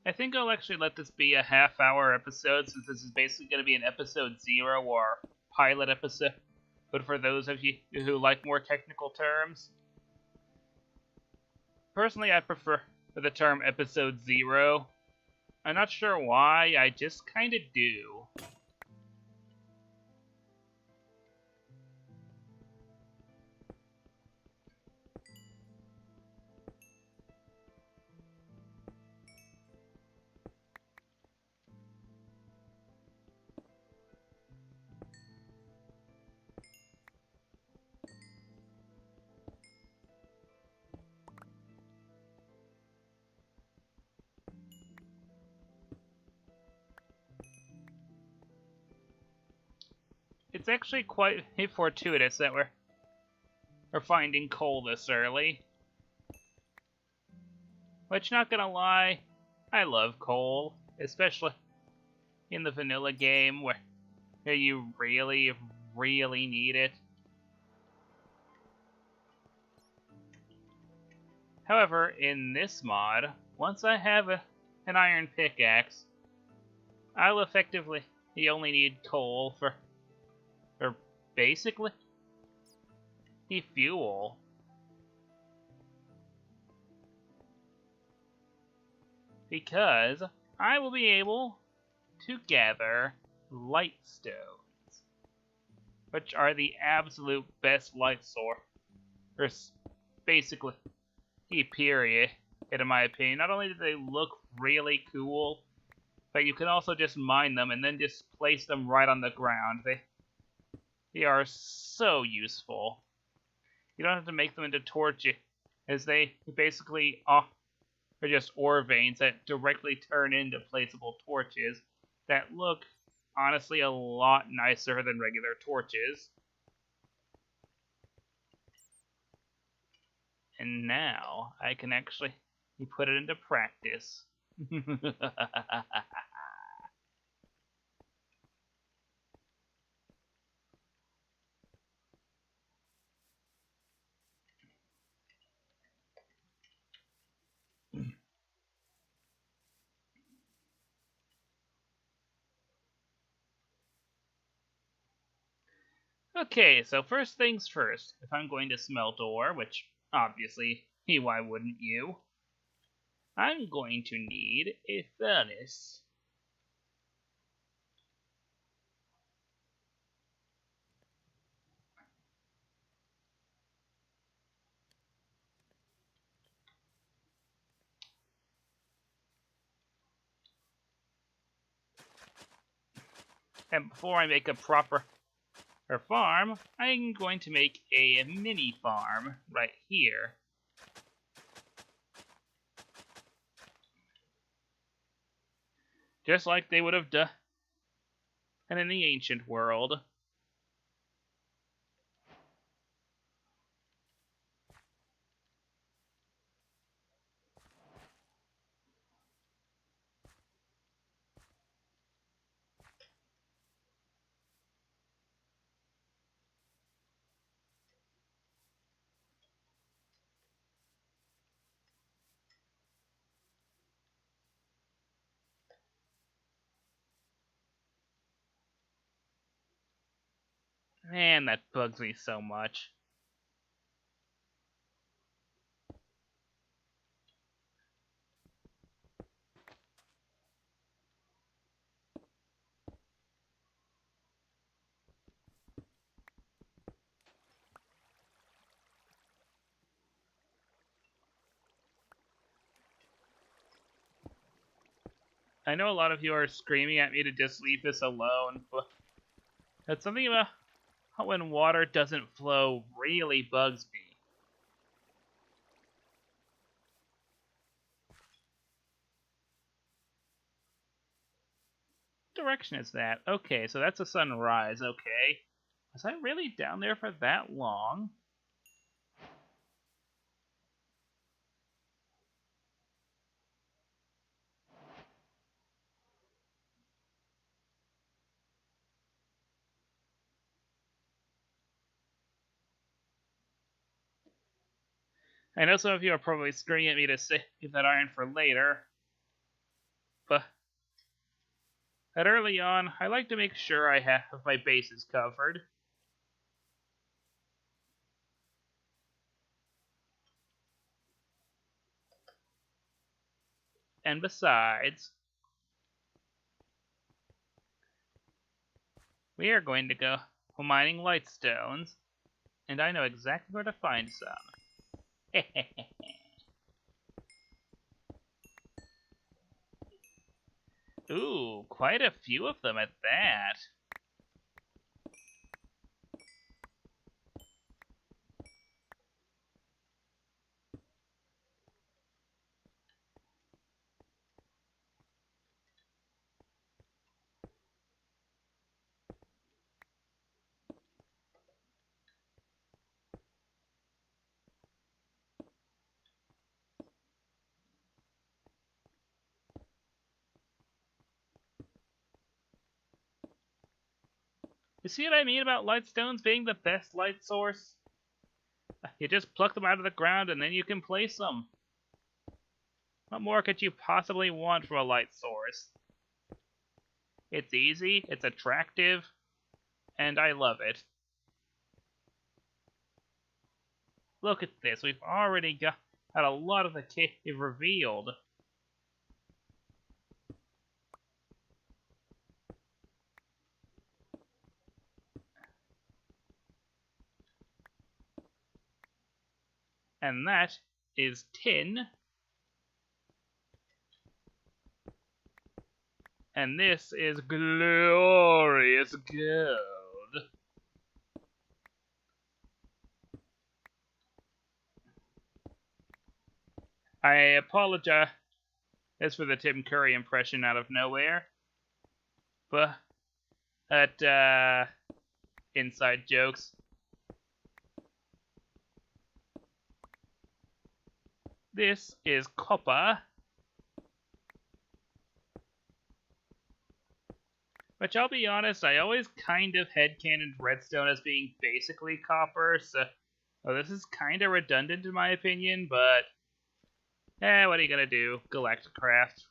I think I'll actually let this be a half-hour episode, since this is basically going to be an episode 0 or pilot episode. But for those of you who like more technical terms, personally I prefer the term episode 0. I'm not sure why, I just kinda do. It's actually quite fortuitous that we're finding coal this early. Which, not gonna lie, I love coal, especially in the vanilla game where you really, really need it. However, in this mod, once I have an iron pickaxe, I'll effectively only need coal for basically fuel. Because I will be able to gather light stones, which are the absolute best light source, basically, period, in my opinion. Not only do they look really cool, but you can also just mine them and then just place them right on the ground. They are so useful. You don't have to make them into torches, as they basically are just ore veins that directly turn into placeable torches that look, honestly, a lot nicer than regular torches. And now I can actually put it into practice. Okay, so first things first, if I'm going to smelt ore, which obviously, why wouldn't you? I'm going to need a furnace. And before I make a proper farm, I'm going to make a mini farm right here. Just like they would have done in the ancient world. Man, that bugs me so much. I know a lot of you are screaming at me to just leave this alone, but that's something about when water doesn't flow really bugs me. What direction is that? Okay, so that's a sunrise, okay. Was I really down there for that long? I know some of you are probably screaming at me to save that iron for later. that early on, I like to make sure I have my bases covered. And besides, we are going to go mining lightstones, and I know exactly where to find some. Ooh, quite a few of them at that. You see what I mean about lightstones being the best light source? You just pluck them out of the ground and then you can place them. What more could you possibly want from a light source? It's easy, it's attractive, and I love it. Look at this, we've already got a lot of the cave revealed. And that is tin. And this is glorious gold. I apologize for the Tim Curry impression out of nowhere. But, inside jokes. This is copper. Which, I'll be honest, I always kind of headcanoned redstone as being basically copper, so this is kind of redundant in my opinion, but what are you gonna do? Galacticraft.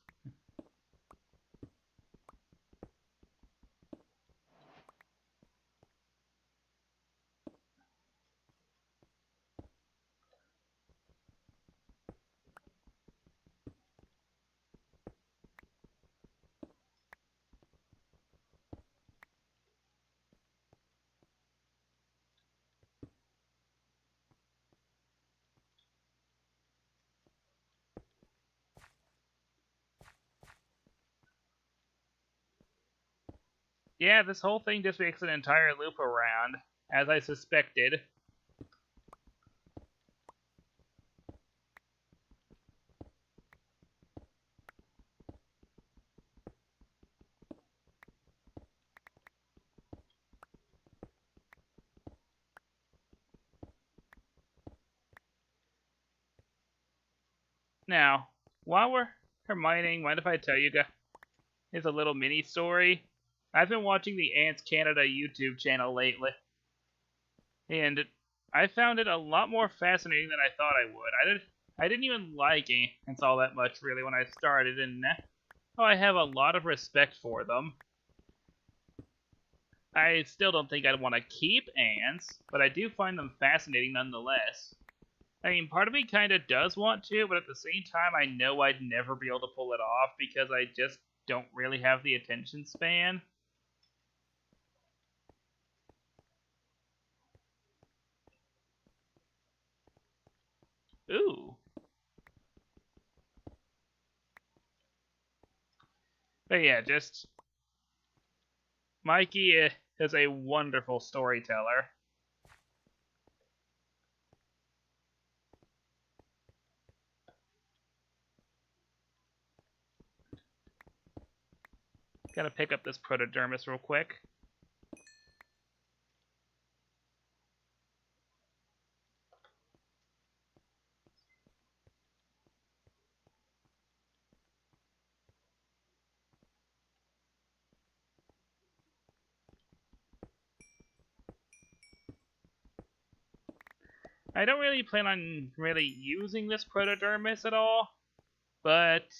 Yeah, this whole thing just makes an entire loop around, as I suspected. Now, while we're mining, mind if I tell you guys a little mini story? I've been watching the Ants Canada YouTube channel lately, and I found it a lot more fascinating than I thought I would. I didn't even like ants all that much really when I started, and now I have a lot of respect for them. I still don't think I'd want to keep ants, but I do find them fascinating nonetheless. I mean, part of me kind of does want to, but at the same time, I know I'd never be able to pull it off because I just don't really have the attention span. Ooh. But yeah, just Mikey is a wonderful storyteller. Gotta pick up this Protodermis real quick. I don't really plan on really using this Protodermis at all, but